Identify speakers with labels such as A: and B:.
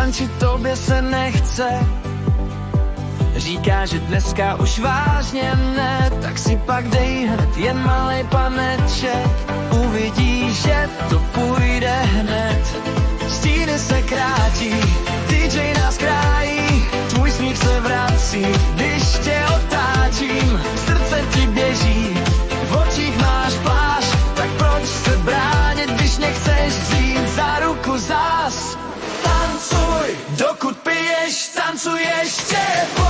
A: tančit tobě se nechce. Říká, že dneska už vážně ne, tak si pak dej hned jen malej paneček. Uvidíš, že to půjde hned. Stíny se krátí, DJ nás krájí, tvůj smích se vrací, když tě otáčím, srdce ti běží, v očích máš pláž, tak proč se bránit, když nechceš vzít za ruku zás? Tancuj, dokud piješ, tancuj ještě.